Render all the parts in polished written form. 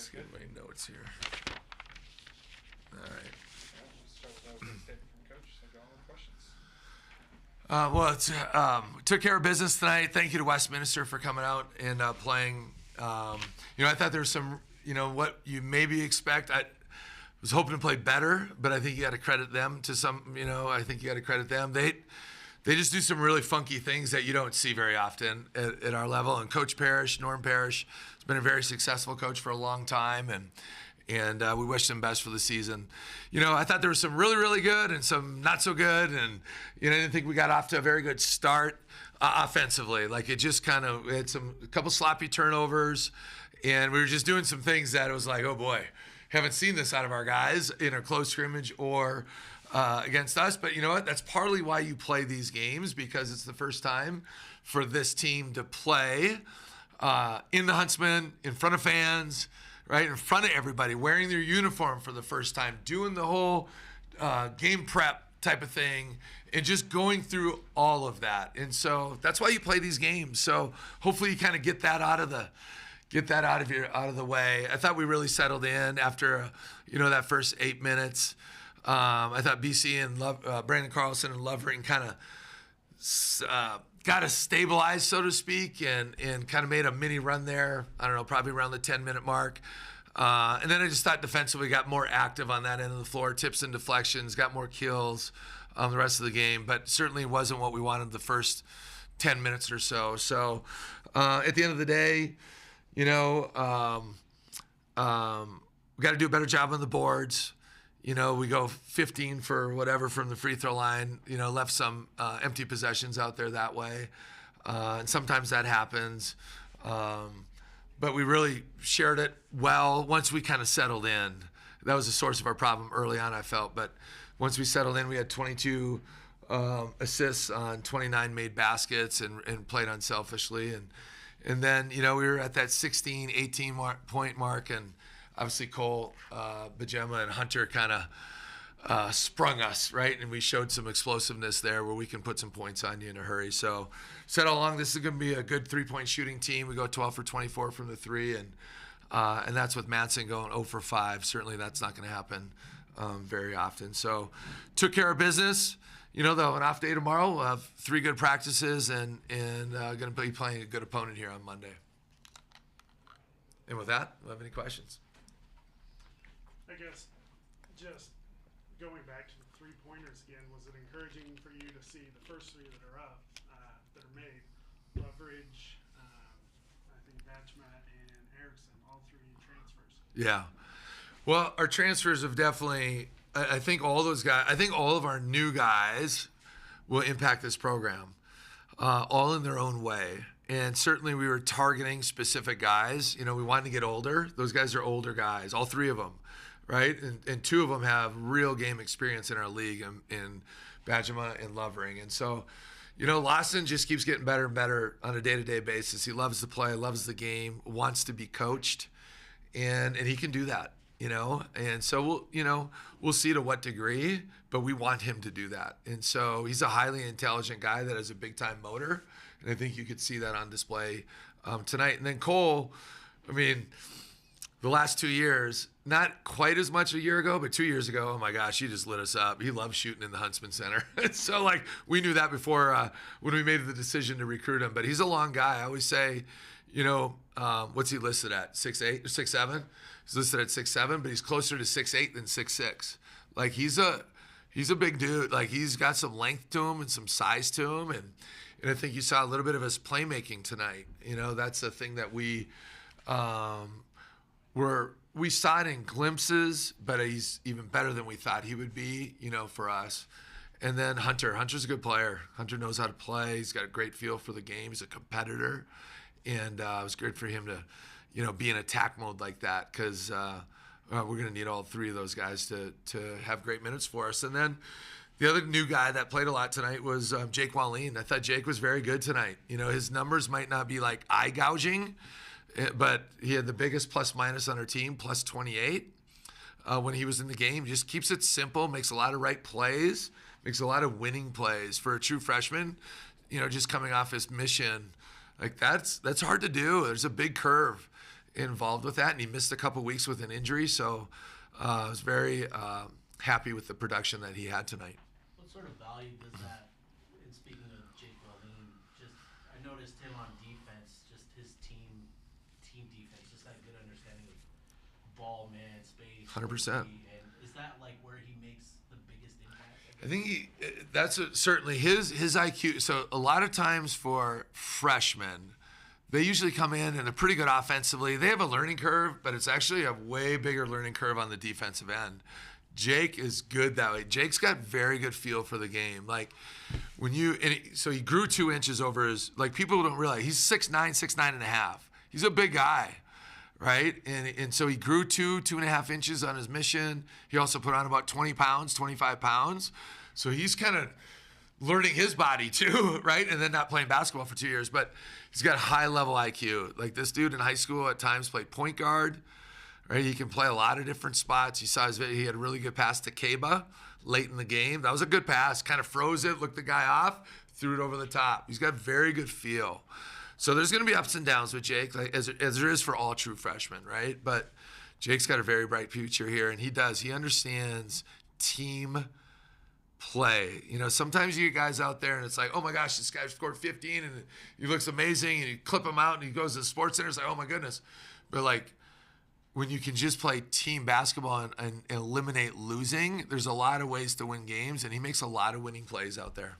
Let's get my notes here. All right. Well, took care of business tonight. Thank you to Westminster for coming out and playing. I thought there was some, what you maybe expect. I was hoping to play better, but I think you got to credit them to some, I think you got to credit them. They just do some really funky things that you don't see very often at our level. And Coach Parrish, Norm Parrish, has been a very successful coach for a long time, and we wish them best for the season. I thought there was some really, really good and some not so good, and I didn't think we got off to a very good start offensively. Like it just kind of had a couple sloppy turnovers, and we were just doing some things that it was like, oh boy, haven't seen this out of our guys in a close scrimmage or against us. But you know what? That's partly why you play these games, because it's the first time for this team to play in the Huntsman, in front of fans, right, in front of everybody, wearing their uniform for the first time, doing the whole game prep type of thing, and just going through all of that. And so that's why you play these games. So hopefully you kind of get that out of the way. I thought we really settled in after that first 8 minutes. I thought BC and Brandon Carlson and Lovering kind of got us stabilized, so to speak, and kind of made a mini run there. I don't know, probably around the 10-minute mark. And then I just thought defensively got more active on that end of the floor, tips and deflections, got more kills the rest of the game, but certainly wasn't what we wanted the first 10 minutes or so. So at the end of the day, we got to do a better job on the boards. We go 15 for whatever from the free throw line, left some empty possessions out there that way. And sometimes that happens. But we really shared it well once we kind of settled in. That was a source of our problem early on, I felt. But once we settled in, we had 22 assists on 29 made baskets and played unselfishly. And then, we were at that 16, 18 point mark, and obviously Cole, Bajema, and Hunter kind of sprung us, right? And we showed some explosiveness there where we can put some points on you in a hurry. So said all along, this is going to be a good three-point shooting team. We go 12 for 24 from the three, and that's with Matson going 0 for 5. Certainly that's not going to happen very often. So took care of business. Though, an off day tomorrow. We'll have 3 good practices and going to be playing a good opponent here on Monday. And with that, do you have any questions? I guess just going back to the three-pointers again, was it encouraging for you to see the first 3 that are up, that are made, Loveridge, I think Batchma, and Erickson, all 3 transfers? Yeah. Well, our transfers have definitely, I think all those guys, I think all of our new guys will impact this program, all in their own way. And certainly we were targeting specific guys. We wanted to get older. Those guys are older guys, all 3 of them, right? And 2 of them have real game experience in our league, in Bajema and Lovering. And so, Lawson just keeps getting better and better on a day-to-day basis. He loves to play, loves the game, wants to be coached, and he can do that, And so we'll see to what degree, but we want him to do that. And so he's a highly intelligent guy that has a big-time motor. And I think you could see that on display tonight. And then Cole, the last 2 years, not quite as much a year ago, but 2 years ago, oh my gosh, he just lit us up. He loves shooting in the Huntsman Center. So we knew that before when we made the decision to recruit him. But he's a long guy. I always say, what's he listed at? 6'8" or 6'7"? He's listed at 6'7", but he's closer to 6'8" than 6'6". He's a big dude. He's got some length to him and some size to him, and I think you saw a little bit of his playmaking tonight. That's a thing that we saw it in glimpses, but he's even better than we thought he would be, for us. And then Hunter's a good player. Hunter knows how to play. He's got a great feel for the game. He's a competitor, and it was great for him to, be in attack mode like that, because we're going to need all 3 of those guys to have great minutes for us. And then the other new guy that played a lot tonight was Jake Wallin. I thought Jake was very good tonight. His numbers might not be eye gouging, but he had the biggest plus-minus on our team, plus 28 when he was in the game. He just keeps it simple, makes a lot of right plays, makes a lot of winning plays for a true freshman. Just coming off his mission, that's hard to do. There's a big curve, involved with that, and he missed a couple weeks with an injury. So I was very happy with the production that he had tonight. What sort of value does that, and speaking of Jake Wellene, just I noticed him on defense, just his team defense, just that good understanding of ball, man, space. 100%. And is that like where he makes the biggest impact? I think that's certainly his IQ. So a lot of times for freshmen, they usually come in and they're pretty good offensively. They have a learning curve, but it's actually a way bigger learning curve on the defensive end. Jake is good that way. Jake's got very good feel for the game. Like so he grew 2 inches over his, like people don't realize, he's 6'9", 6'9.5". He's a big guy, right? And so he grew 2.5 inches on his mission. He also put on about 20 pounds, 25 pounds. So he's kind of learning his body too, right? And then not playing basketball for 2 years, but he's got high level IQ. Like this dude in high school at times played point guard, right? He can play a lot of different spots. You saw he had a really good pass to Kaba late in the game. That was a good pass, kind of froze it, looked the guy off, threw it over the top. He's got very good feel. So there's going to be ups and downs with Jake, like, as there is for all true freshmen, right? But Jake's got a very bright future here, and he understands team play. You know, sometimes you get guys out there and it's like, oh my gosh, this guy scored 15 and he looks amazing, and you clip him out and he goes to the sports center, it's like, oh my goodness. But like when you can just play team basketball and eliminate losing, there's a lot of ways to win games, and he makes a lot of winning plays out there.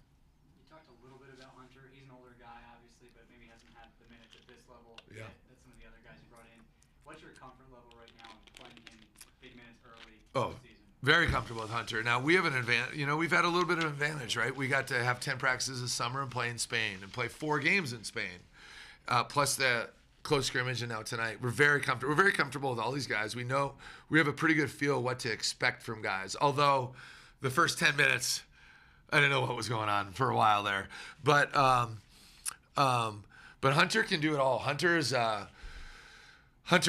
You talked a little bit about Hunter. He's an older guy, obviously, but maybe hasn't had the minutes at this level Yeah. that some of the other guys you brought in. What's your comfort level right now in playing him big minutes early Oh, in the season? very comfortable with Hunter. Now, we have an advantage. You know, we've had a little bit of advantage, right? We got to have 10 practices this summer and play in Spain and play 4 games in Spain, plus the close scrimmage, and now tonight. We're very comfortable. We're very comfortable with all these guys. We know we have a pretty good feel what to expect from guys. Although the first 10 minutes, I didn't know what was going on for a while there. But Hunter can do it all. Hunter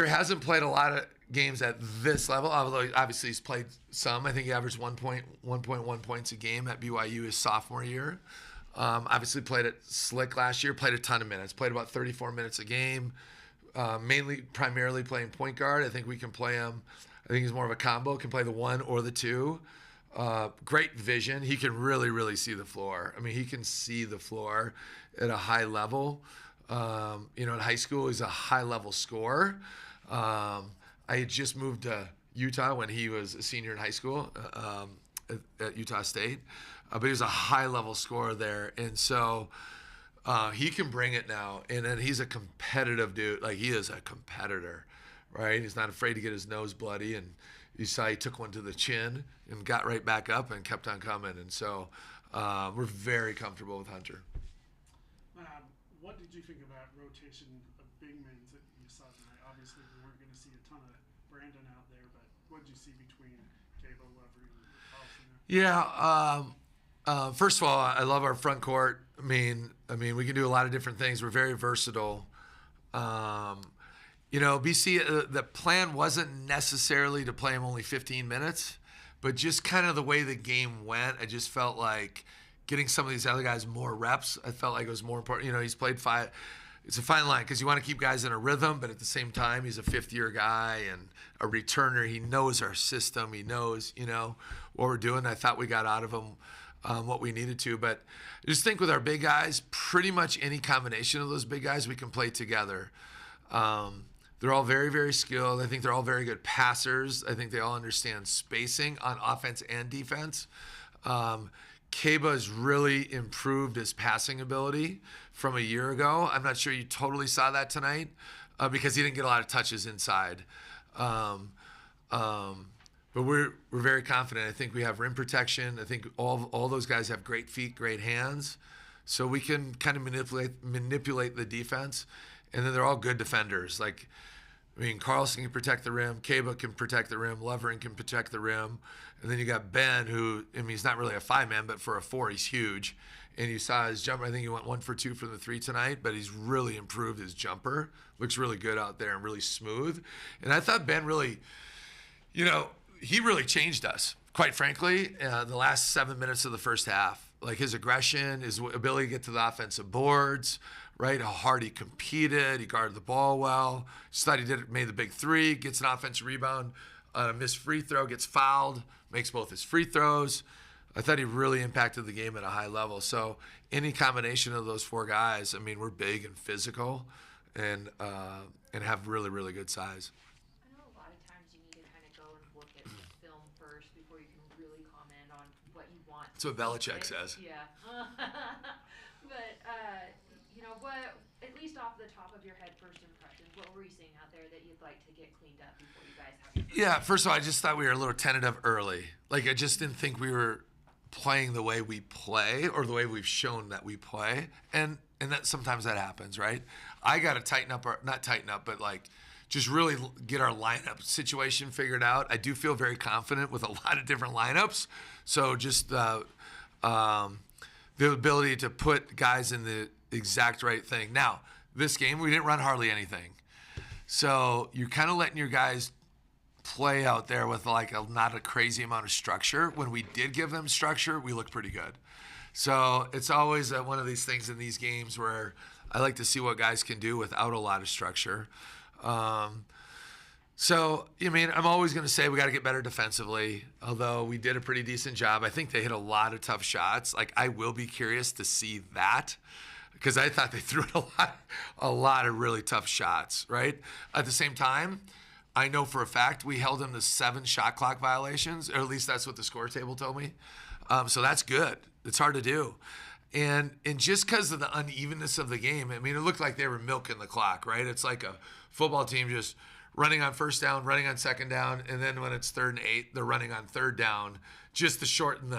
hasn't played a lot of games at this level, although obviously he's played some. I think he averaged 1.1 points a game at BYU his sophomore year. Obviously played at Slick last year, played a ton of minutes, played about 34 minutes a game, primarily playing point guard. I think we can play him. I think he's more of a combo, can play the 1 or the 2. Great vision. He can really, really see the floor. I mean, he can see the floor at a high level. You know, in high school, he's a high-level scorer. I had just moved to Utah when he was a senior in high school at Utah State. But he was a high-level scorer there. And so he can bring it now. And then he's a competitive dude. Like, he is a competitor, right? He's not afraid to get his nose bloody. And you saw he took one to the chin and got right back up and kept on coming. And so we're very comfortable with Hunter. What did you think about rotation of big men that you saw tonight? Obviously, we weren't going to see a ton of Brandon out there, but what did you see between Cabo, Lovery, and Toolson there? Yeah. First of all, I love our front court. I mean, we can do a lot of different things. We're very versatile. You know, BC, the plan wasn't necessarily to play him only 15 minutes, but just kind of the way the game went, I just felt like getting some of these other guys more reps, I felt like it was more important. You know, he's played 5. It's a fine line because you want to keep guys in a rhythm, but at the same time, he's a 5th-year guy and a returner. He knows our system. He knows, you know, what we're doing. I thought we got out of him what we needed to. But I just think with our big guys, pretty much any combination of those big guys, we can play together. They're all very, very skilled. I think they're all very good passers. I think they all understand spacing on offense and defense. Kaba has really improved his passing ability from a year ago. I'm not sure you totally saw that tonight because he didn't get a lot of touches inside. But we're very confident. I think we have rim protection. I think all those guys have great feet, great hands. So we can kind of manipulate the defense. And then they're all good defenders. Like, I mean, Carlson can protect the rim. Kaba can protect the rim. Lovering can protect the rim. And then you got Ben, who, I mean, he's not really a 5-man, but for a 4, he's huge. And you saw his jumper. I think he went 1 for 2 from the 3 tonight, but he's really improved his jumper. Looks really good out there and really smooth. And I thought Ben really, you know, he really changed us, quite frankly, the last 7 minutes of the first half. Like his aggression, his ability to get to the offensive boards, right? How hard he competed. He guarded the ball well. Just thought he made the big three, gets an offensive rebound on a missed free throw, gets fouled, makes both his free throws. I thought he really impacted the game at a high level. So any combination of those four guys, I mean, we're big and physical and have really, really good size. I know a lot of times you need to kind of go and look at the film first before you can really comment on what you want. That's what Belichick says. Yeah. But, you know, what, at least off the top of your head, first impressions, what were you seeing out there that you'd like to get cleaned up before you guys have your first Yeah, first of all, I just thought we were a little tentative early. Like, I just didn't think we were playing the way we play or the way we've shown that we play. And that sometimes that happens, right? I got to tighten up, or not tighten up, but like just really get our lineup situation figured out. I do feel very confident with a lot of different lineups. So just the ability to put guys in the exact right thing. Now, this game, we didn't run hardly anything. So you're kind of letting your guys play out there with like not a crazy amount of structure. When we did give them structure, we looked pretty good. So it's always one of these things in these games where I like to see what guys can do without a lot of structure. So, I mean, I'm always going to say we got to get better defensively, although we did a pretty decent job. I think they hit a lot of tough shots. Like, I will be curious to see that because I thought they threw a lot of really tough shots, right? At the same time, I know for a fact we held them to 7 shot clock violations, or at least that's what the score table told me. So that's good. It's hard to do. And just because of the unevenness of the game, I mean, it looked like they were milking the clock, right? It's like a football team just running on first down, running on second down, and then when it's 3rd and 8, they're running on 3rd down just to shorten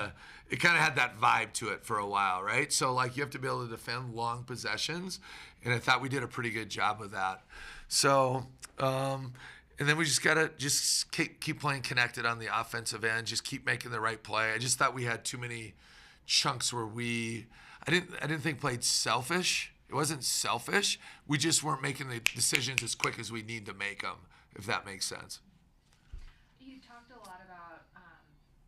it kind of had that vibe to it for a while, right? So, like, you have to be able to defend long possessions, and I thought we did a pretty good job of that. So, and then we just got to just keep playing connected on the offensive end, just keep making the right play. I just thought we had too many chunks where I didn't think played selfish. It wasn't selfish. We just weren't making the decisions as quick as we need to make them, if that makes sense. You talked a lot about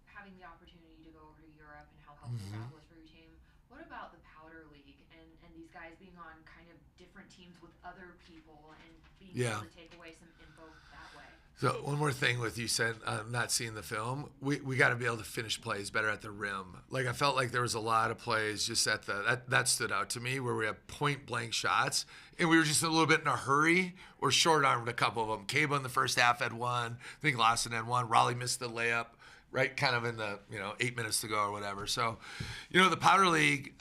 having the opportunity to go over to Europe and how helpful that was for your team. What about the Powder League and these guys being on kind of different teams with other people and being able to take away some info that way? So one more thing with you said, not seeing the film, we got to be able to finish plays better at the rim. Like I felt like there was a lot of plays just at that stood out to me where we had point blank shots and we were just a little bit in a hurry or short armed a couple of them. Caba in the first half had one. I think Lawson had one. Raleigh missed the layup right kind of in the 8 minutes to go or whatever. So, the Powder League.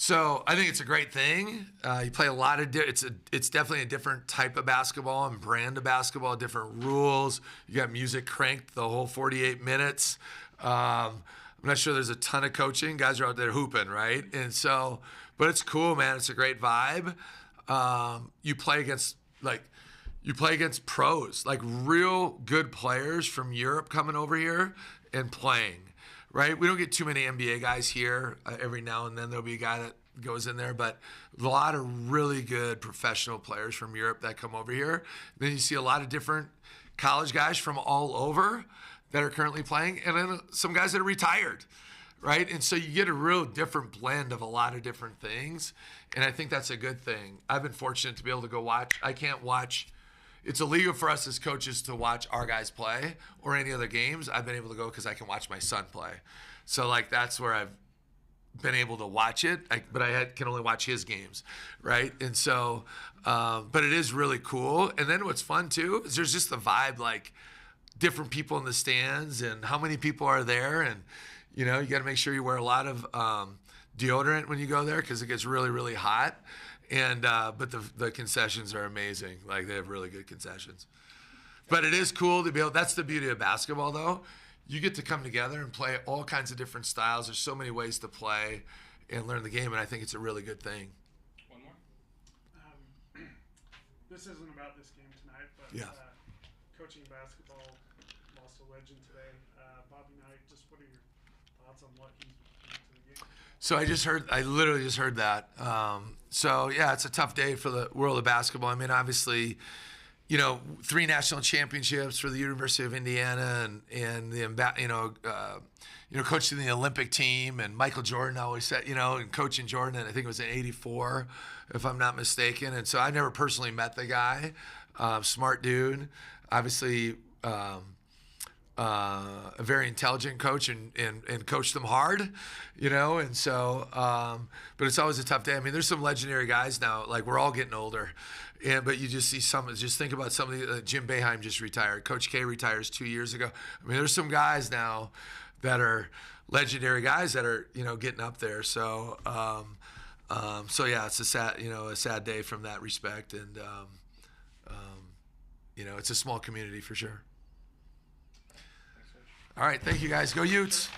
So I think it's a great thing. You play a lot of it's definitely a different type of basketball and brand of basketball, different rules. You got music cranked the whole 48 minutes. I'm not sure there's a ton of coaching. Guys are out there hooping, right? And so, but it's cool, man. It's a great vibe. You play against pros, like real good players from Europe coming over here and playing. Right? We don't get too many NBA guys here. Every now and then there'll be a guy that goes in there, but a lot of really good professional players from Europe that come over here. Then you see a lot of different college guys from all over that are currently playing, and then some guys that are retired, right? And so you get a real different blend of a lot of different things, and I think that's a good thing. I've been fortunate to be able to go watch. I can't watch. It's illegal for us as coaches to watch our guys play or any other games. I've been able to go because I can watch my son play. So, like, that's where I've been able to watch it. But I can only watch his games, right? And so, but it is really cool. And then what's fun, too, is there's just the vibe, like, different people in the stands and how many people are there. And, you got to make sure you wear a lot of deodorant when you go there because it gets really, really hot. And but the concessions are amazing. Like they have really good concessions. But it is cool to be able. That's the beauty of basketball, though. You get to come together and play all kinds of different styles. There's so many ways to play and learn the game, and I think it's a really good thing. One more. This isn't about this game tonight, but coaching basketball lost a legend today. Bobby Knight. Just what are your thoughts on what he's bringing to the game? So I literally just heard that. So yeah, it's a tough day for the world of basketball. I mean, obviously, you know, 3 national championships for the University of Indiana, and coaching the Olympic team, and Michael Jordan always said, and coaching Jordan, and I think it was in '84, if I'm not mistaken. And so I never personally met the guy, smart dude, obviously. A very intelligent coach and coached them hard, and so, but it's always a tough day. I mean, there's some legendary guys now, like we're all getting older, but you just see just think about some of the, Jim Boeheim just retired. Coach K retires 2 years ago. I mean, there's some guys now that are legendary guys that are, getting up there. So, yeah, it's a sad day from that respect. And, it's a small community for sure. All right, thank you guys. Go Utes.